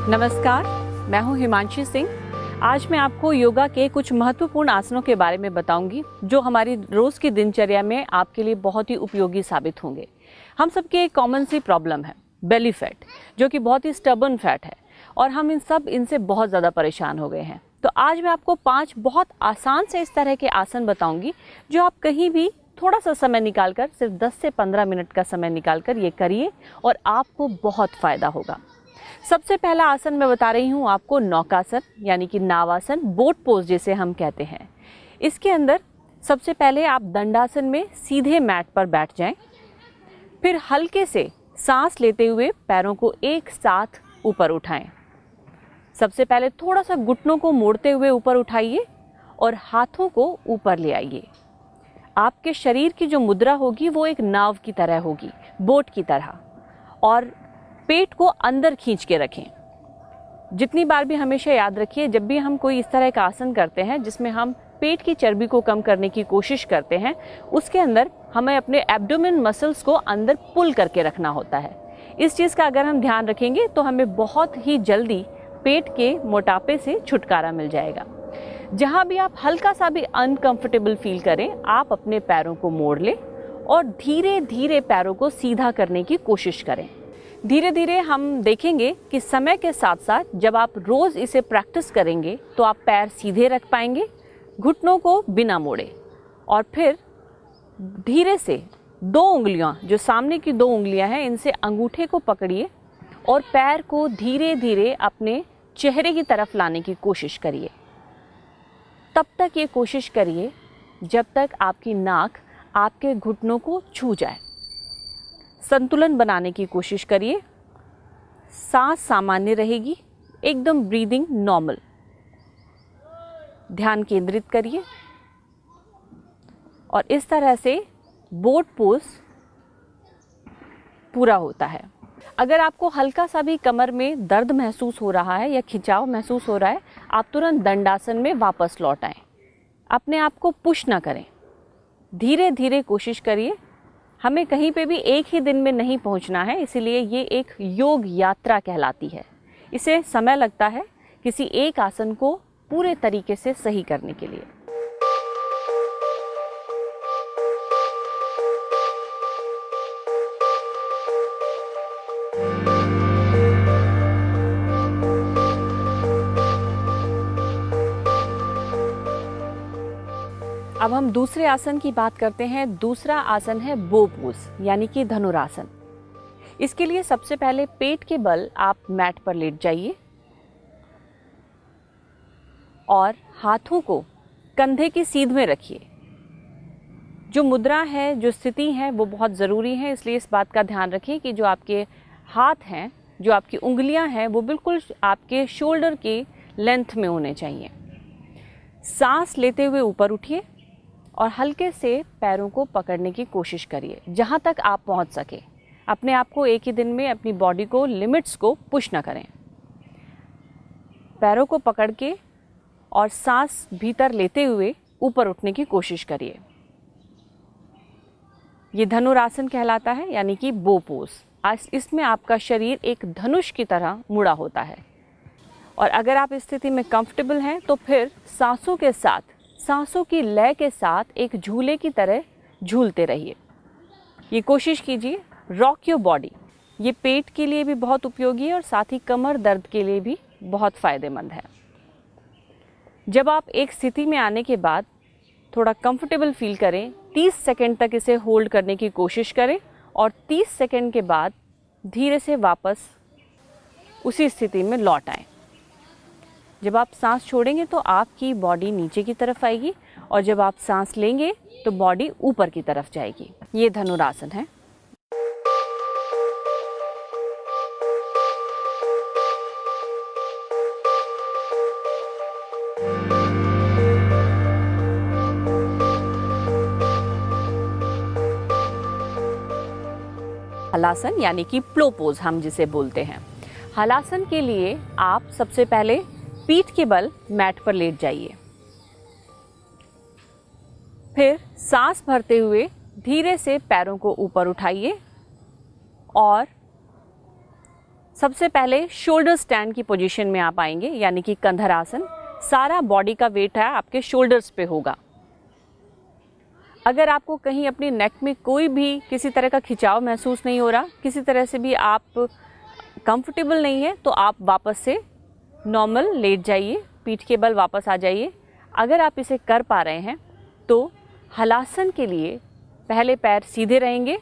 नमस्कार, मैं हूं हिमांशी सिंह। आज मैं आपको योगा के कुछ महत्वपूर्ण आसनों के बारे में बताऊंगी जो हमारी रोज की दिनचर्या में आपके लिए बहुत ही उपयोगी साबित होंगे। हम सबके एक कॉमन सी प्रॉब्लम है बेली फैट, जो कि बहुत ही स्टबर्न फैट है और हम इनसे बहुत ज़्यादा परेशान हो गए हैं। तो आज मैं आपको 5 बहुत आसान से इस तरह के आसन बताऊंगी जो आप कहीं भी थोड़ा सा समय निकालकर, सिर्फ 10 से 15 मिनट का समय निकालकर ये करिए और आपको बहुत फ़ायदा होगा। सबसे पहला आसन मैं बता रही हूँ आपको नौकासन, यानी कि नावासन, बोट पोज जिसे हम कहते हैं। इसके अंदर सबसे पहले आप दंडासन में सीधे मैट पर बैठ जाएं, फिर हल्के से सांस लेते हुए पैरों को एक साथ ऊपर उठाएं। सबसे पहले थोड़ा सा घुटनों को मोड़ते हुए ऊपर उठाइए और हाथों को ऊपर ले आइए। आपके शरीर की जो मुद्रा होगी वो एक नाव की तरह होगी, बोट की तरह, और पेट को अंदर खींच के रखें। जितनी बार भी हमेशा याद रखिए, जब भी हम कोई इस तरह का आसन करते हैं जिसमें हम पेट की चर्बी को कम करने की कोशिश करते हैं, उसके अंदर हमें अपने एब्डोमेन मसल्स को अंदर पुल करके रखना होता है। इस चीज़ का अगर हम ध्यान रखेंगे तो हमें बहुत ही जल्दी पेट के मोटापे से छुटकारा मिल जाएगा। जहाँ भी आप हल्का सा भी अनकंफर्टेबल फील करें, आप अपने पैरों को मोड़ लें और धीरे धीरे पैरों को सीधा करने की कोशिश करें। धीरे धीरे हम देखेंगे कि समय के साथ साथ जब आप रोज़ इसे प्रैक्टिस करेंगे तो आप पैर सीधे रख पाएंगे, घुटनों को बिना मोड़े, और फिर धीरे से 2 उंगलियां, जो सामने की 2 उंगलियां हैं, इनसे अंगूठे को पकड़िए और पैर को धीरे धीरे अपने चेहरे की तरफ लाने की कोशिश करिए। तब तक ये कोशिश करिए जब तक आपकी नाक आपके घुटनों को छू जाए। संतुलन बनाने की कोशिश करिए। सांस सामान्य रहेगी, एकदम ब्रीदिंग नॉर्मल। ध्यान केंद्रित करिए और इस तरह से बोट पोज पूरा होता है। अगर आपको हल्का सा भी कमर में दर्द महसूस हो रहा है या खिंचाव महसूस हो रहा है, आप तुरंत दंडासन में वापस लौट आएं। अपने आप को पुश ना करें, धीरे धीरे कोशिश करिए। हमें कहीं पे भी एक ही दिन में नहीं पहुंचना है, इसीलिए ये एक योग यात्रा कहलाती है। इसे समय लगता है किसी एक आसन को पूरे तरीके से सही करने के लिए। अब हम दूसरे आसन की बात करते हैं। दूसरा आसन है बो पोज, यानी कि धनुरासन। इसके लिए सबसे पहले पेट के बल आप मैट पर लेट जाइए और हाथों को कंधे की सीध में रखिए। जो मुद्रा है, जो स्थिति है, वो बहुत ज़रूरी है, इसलिए इस बात का ध्यान रखिए कि जो आपके हाथ हैं, जो आपकी उंगलियां हैं, वो बिल्कुल आपके शोल्डर के लेंथ में होने चाहिए। सांस लेते हुए ऊपर उठिए और हल्के से पैरों को पकड़ने की कोशिश करिए जहाँ तक आप पहुँच सके। अपने आप को एक ही दिन में, अपनी बॉडी को, लिमिट्स को पुश ना करें। पैरों को पकड़ के और सांस भीतर लेते हुए ऊपर उठने की कोशिश करिए। ये धनुरासन कहलाता है, यानी कि बो पोज। इसमें आपका शरीर एक धनुष की तरह मुड़ा होता है। और अगर आप इस स्थिति में कंफर्टेबल हैं तो फिर सांसों के साथ, सांसों की लय के साथ एक झूले की तरह झूलते रहिए। ये कोशिश कीजिए। रॉक योर बॉडी, ये पेट के लिए भी बहुत उपयोगी है और साथ ही कमर दर्द के लिए भी बहुत फ़ायदेमंद है। जब आप एक स्थिति में आने के बाद थोड़ा कंफर्टेबल फील करें, 30 सेकंड तक इसे होल्ड करने की कोशिश करें और 30 सेकंड के बाद धीरे से वापस उसी स्थिति में लौट आएं। जब आप सांस छोड़ेंगे तो आपकी बॉडी नीचे की तरफ आएगी और जब आप सांस लेंगे तो बॉडी ऊपर की तरफ जाएगी। ये धनुरासन है। हलासन, यानी कि प्लो पोज हम जिसे बोलते हैं। हलासन के लिए आप सबसे पहले पीठ के बल मैट पर लेट जाइए, फिर सांस भरते हुए धीरे से पैरों को ऊपर उठाइए और सबसे पहले शोल्डर स्टैंड की पोजीशन में आप आएंगे, यानी कि कंधर आसन। सारा बॉडी का वेट है आपके शोल्डर्स पे होगा। अगर आपको कहीं अपनी नेक में कोई भी किसी तरह का खिंचाव महसूस नहीं हो रहा, किसी तरह से भी आप कंफर्टेबल नहीं है, तो आप वापस से नॉर्मल लेट जाइए, पीठ के बल वापस आ जाइए। अगर आप इसे कर पा रहे हैं तो हलासन के लिए पहले पैर सीधे रहेंगे,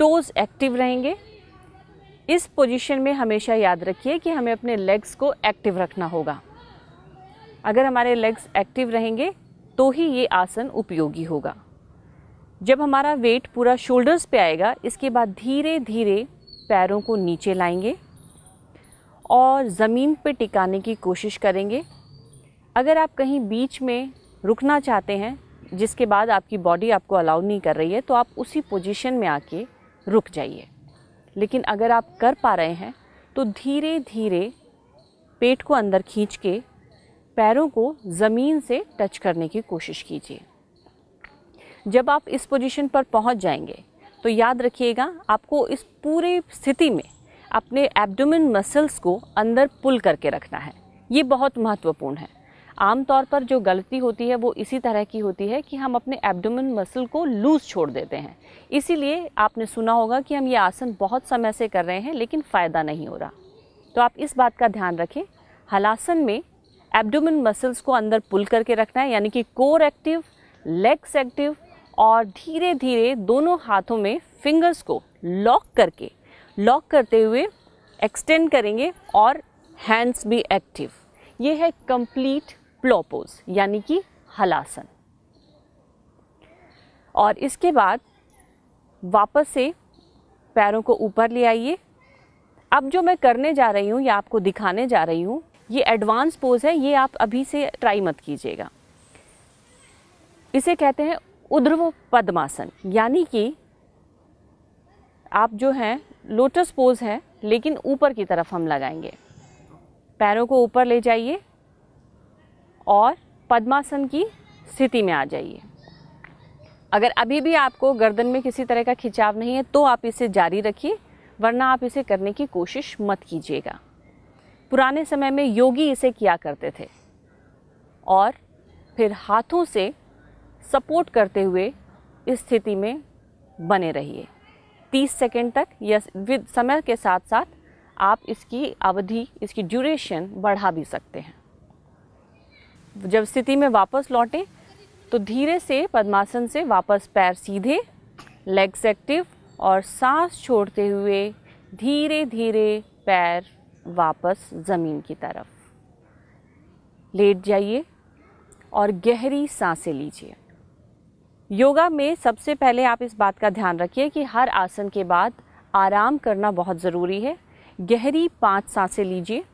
टोज एक्टिव रहेंगे। इस पोजीशन में हमेशा याद रखिए कि हमें अपने लेग्स को एक्टिव रखना होगा। अगर हमारे लेग्स एक्टिव रहेंगे तो ही ये आसन उपयोगी होगा। जब हमारा वेट पूरा शोल्डर्स पे आएगा, इसके बाद धीरे धीरे पैरों को नीचे लाएंगे और ज़मीन पे टिकाने की कोशिश करेंगे। अगर आप कहीं बीच में रुकना चाहते हैं, जिसके बाद आपकी बॉडी आपको अलाउ नहीं कर रही है, तो आप उसी पोजीशन में आके रुक जाइए। लेकिन अगर आप कर पा रहे हैं तो धीरे धीरे पेट को अंदर खींच के पैरों को ज़मीन से टच करने की कोशिश कीजिए। जब आप इस पोजीशन पर पहुंच जाएंगे तो याद रखिएगा, आपको इस पूरी स्थिति में अपने एब्डोमेन मसल्स को अंदर पुल करके रखना है। ये बहुत महत्वपूर्ण है। आमतौर पर जो गलती होती है वो इसी तरह की होती है कि हम अपने एब्डोमेन मसल को लूज छोड़ देते हैं। इसीलिए आपने सुना होगा कि हम ये आसन बहुत समय से कर रहे हैं लेकिन फ़ायदा नहीं हो रहा। तो आप इस बात का ध्यान रखें, हलासन में एब्डोमेन मसल्स को अंदर पुल करके रखना है, यानी कि कोर एक्टिव, लेग्स एक्टिव, और धीरे धीरे दोनों हाथों में फिंगर्स को लॉक करते हुए एक्सटेंड करेंगे और हैंड्स भी एक्टिव। ये है कंप्लीट प्लो पोज, यानी कि हलासन। और इसके बाद वापस से पैरों को ऊपर ले आइए। अब जो मैं करने जा रही हूँ या आपको दिखाने जा रही हूँ, ये एडवांस पोज है, ये आप अभी से ट्राई मत कीजिएगा। इसे कहते हैं ऊर्ध्व पद्मासन, यानी कि आप जो हैं लोटस पोज है लेकिन ऊपर की तरफ हम लगाएंगे। पैरों को ऊपर ले जाइए और पद्मासन की स्थिति में आ जाइए। अगर अभी भी आपको गर्दन में किसी तरह का खिंचाव नहीं है तो आप इसे जारी रखिए, वरना आप इसे करने की कोशिश मत कीजिएगा। पुराने समय में योगी इसे किया करते थे और फिर हाथों से सपोर्ट करते हुए इस स्थिति में बने रहिए 30 सेकंड तक, या विद समय के साथ साथ आप इसकी अवधि, इसकी ड्यूरेशन बढ़ा भी सकते हैं। जब स्थिति में वापस लौटें तो धीरे से पद्मासन से वापस पैर सीधे, लेग्स एक्टिव, और सांस छोड़ते हुए धीरे धीरे पैर वापस ज़मीन की तरफ लेट जाइए और गहरी सांसें लीजिए। योगा में सबसे पहले आप इस बात का ध्यान रखिए कि हर आसन के बाद आराम करना बहुत ज़रूरी है। गहरी 5 सांसें लीजिए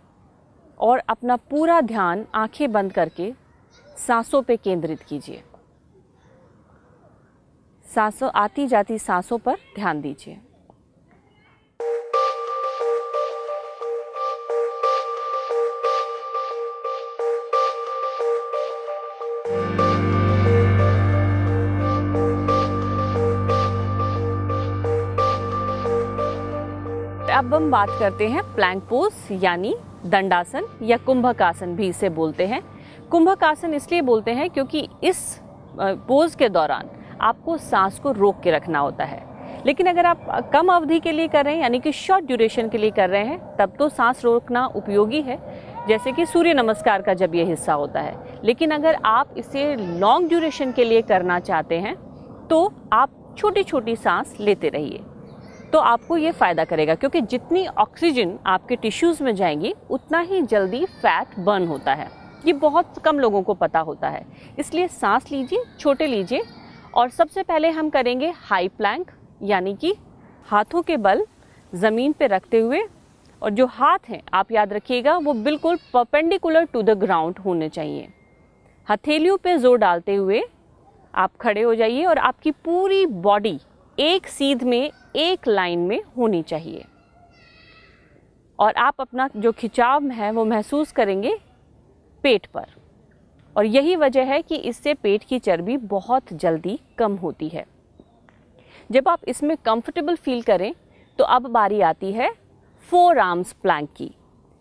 और अपना पूरा ध्यान आंखें बंद करके सांसों पे केंद्रित कीजिए। सांसों, आती जाती सांसों पर ध्यान दीजिए। अब हम बात करते हैं प्लैंक पोज, यानी दंडासन या कुंभक आसन भी इसे बोलते हैं। कुंभक आसन इसलिए बोलते हैं क्योंकि इस पोज के दौरान आपको सांस को रोक के रखना होता है। लेकिन अगर आप कम अवधि के लिए कर रहे हैं, यानी कि शॉर्ट ड्यूरेशन के लिए कर रहे हैं, तब तो सांस रोकना उपयोगी है, जैसे कि सूर्य नमस्कार का जब ये हिस्सा होता है। लेकिन अगर आप इसे लॉन्ग ड्यूरेशन के लिए करना चाहते हैं तो आप छोटी छोटी सांस लेते रहिए, तो आपको ये फ़ायदा करेगा, क्योंकि जितनी ऑक्सीजन आपके टिश्यूज़ में जाएंगी उतना ही जल्दी फैट बर्न होता है। ये बहुत कम लोगों को पता होता है। इसलिए सांस लीजिए, छोटे लीजिए। और सबसे पहले हम करेंगे हाई प्लैंक, यानी कि हाथों के बल ज़मीन पे रखते हुए, और जो हाथ हैं आप याद रखिएगा वो बिल्कुल परपेंडिकुलर टू द ग्राउंड होने चाहिए। हथेलियों पे जोर डालते हुए आप खड़े हो जाइए और आपकी पूरी बॉडी एक सीध में, एक लाइन में होनी चाहिए। और आप अपना जो खिंचाव है वो महसूस करेंगे पेट पर, और यही वजह है कि इससे पेट की चर्बी बहुत जल्दी कम होती है। जब आप इसमें कंफर्टेबल फील करें तो अब बारी आती है फोर आर्म्स प्लैंक की,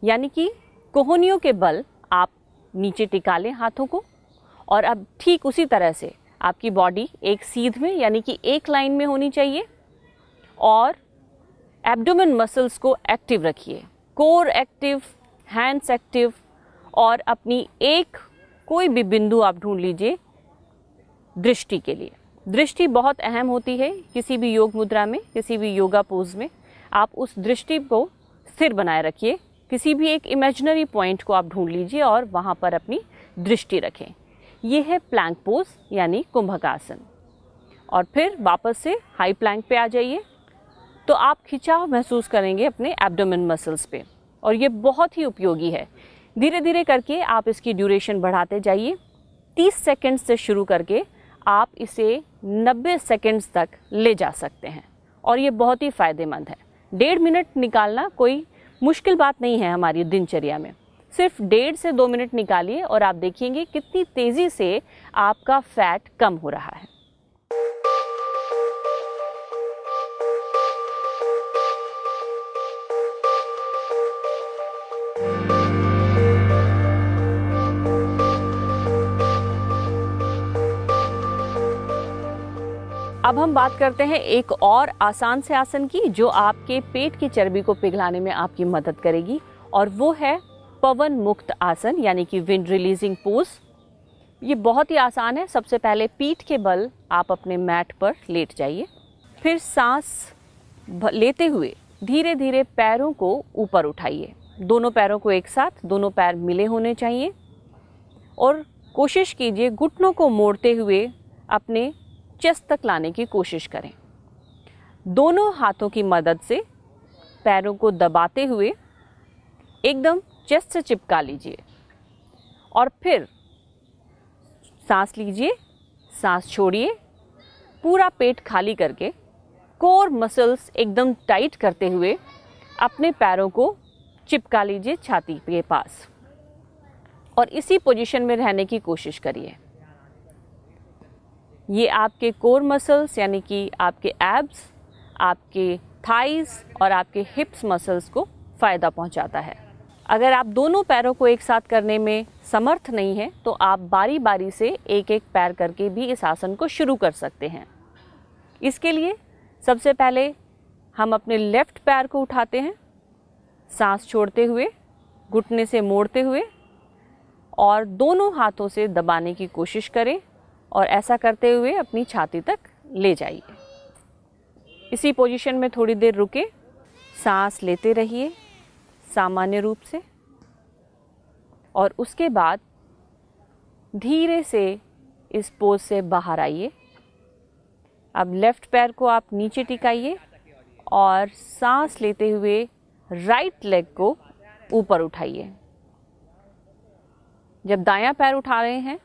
यानी कि कोहनियों के बल आप नीचे टिका लें हाथों को, और अब ठीक उसी तरह से आपकी बॉडी एक सीध में यानी कि एक लाइन में होनी चाहिए, और एब्डोमेन मसल्स को एक्टिव रखिए, कोर एक्टिव, हैंड्स एक्टिव, और अपनी एक कोई भी बिंदु आप ढूंढ लीजिए दृष्टि के लिए। दृष्टि बहुत अहम होती है किसी भी योग मुद्रा में, किसी भी योगा पोज में। आप उस दृष्टि को स्थिर बनाए रखिए, किसी भी एक इमेजिनरी पॉइंट को आप ढूंढ लीजिए और वहाँ पर अपनी दृष्टि रखें। ये है प्लैंक पोज यानी कुंभक आसन। और फिर वापस से हाई प्लैंक पे आ जाइए, तो आप खिंचाव महसूस करेंगे अपने एब्डोमेन मसल्स पे, और ये बहुत ही उपयोगी है। धीरे धीरे करके आप इसकी ड्यूरेशन बढ़ाते जाइए। 30 सेकंड्स से शुरू करके आप इसे 90 सेकंड्स तक ले जा सकते हैं, और ये बहुत ही फ़ायदेमंद है। 1.5 मिनट निकालना कोई मुश्किल बात नहीं है हमारी दिनचर्या में। सिर्फ 1.5 से 2 मिनट निकालिए और आप देखेंगे कितनी तेज़ी से आपका फैट कम हो रहा है। अब हम बात करते हैं एक और आसान से आसन की, जो आपके पेट की चर्बी को पिघलाने में आपकी मदद करेगी, और वो है पवन मुक्त आसन यानी कि विंड रिलीजिंग पोज। ये बहुत ही आसान है। सबसे पहले पीठ के बल आप अपने मैट पर लेट जाइए, फिर सांस लेते हुए धीरे धीरे पैरों को ऊपर उठाइए। दोनों पैरों को एक साथ, दोनों पैर मिले होने चाहिए, और कोशिश कीजिए घुटनों को मोड़ते हुए अपने चेस्ट तक लाने की कोशिश करें। दोनों हाथों की मदद से पैरों को दबाते हुए एकदम चेस्ट से चिपका लीजिए, और फिर सांस लीजिए, सांस छोड़िए, पूरा पेट खाली करके कोर मसल्स एकदम टाइट करते हुए अपने पैरों को चिपका लीजिए छाती के पास, और इसी पोजीशन में रहने की कोशिश करिए। ये आपके कोर मसल्स यानी कि आपके एब्स, आपके थाइज और आपके हिप्स मसल्स को फ़ायदा पहुंचाता है। अगर आप दोनों पैरों को एक साथ करने में समर्थ नहीं हैं, तो आप बारी बारी से एक एक पैर करके भी इस आसन को शुरू कर सकते हैं। इसके लिए सबसे पहले हम अपने लेफ्ट पैर को उठाते हैं, सांस छोड़ते हुए, घुटने से मोड़ते हुए, और दोनों हाथों से दबाने की कोशिश करें, और ऐसा करते हुए अपनी छाती तक ले जाइए। इसी पोजीशन में थोड़ी देर रुके, सांस लेते रहिए सामान्य रूप से, और उसके बाद धीरे से इस पोज से बाहर आइए। अब लेफ्ट पैर को आप नीचे टिकाइए और सांस लेते हुए राइट लेग को ऊपर उठाइए। जब दायां पैर उठा रहे हैं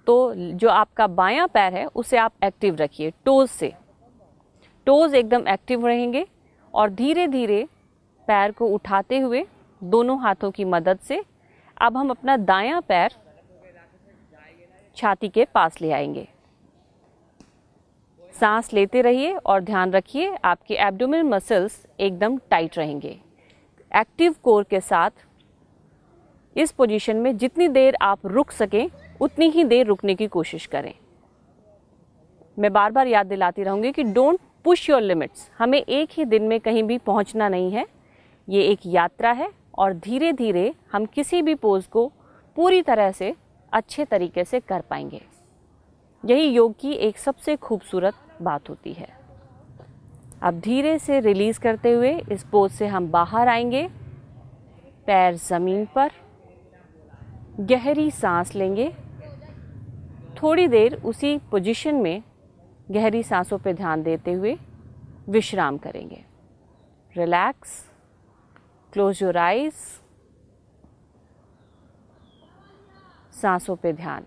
तो जो आपका बायां पैर है उसे आप एक्टिव रखिए, टोज से। टोज एकदम एक्टिव रहेंगे, और धीरे धीरे पैर को उठाते हुए दोनों हाथों की मदद से अब हम अपना दायां पैर छाती के पास ले आएंगे। सांस लेते रहिए और ध्यान रखिए आपके एब्डोमेन मसल्स एकदम टाइट रहेंगे। एक्टिव कोर के साथ इस पोजीशन में जितनी देर आप रुक सकें उतनी ही देर रुकने की कोशिश करें। मैं बार बार याद दिलाती रहूँगी कि डोंट पुश योर लिमिट्स। हमें एक ही दिन में कहीं भी पहुँचना नहीं है, ये एक यात्रा है, और धीरे धीरे हम किसी भी पोज को पूरी तरह से अच्छे तरीके से कर पाएंगे। यही योग की एक सबसे खूबसूरत बात होती है। अब धीरे से रिलीज़ करते हुए इस पोज से हम बाहर आएंगे। पैर ज़मीन पर, गहरी सांस लेंगे। थोड़ी देर उसी पोजीशन में गहरी सांसों पर ध्यान देते हुए विश्राम करेंगे। रिलैक्स, क्लोज योर आइज, सांसों पे ध्यान।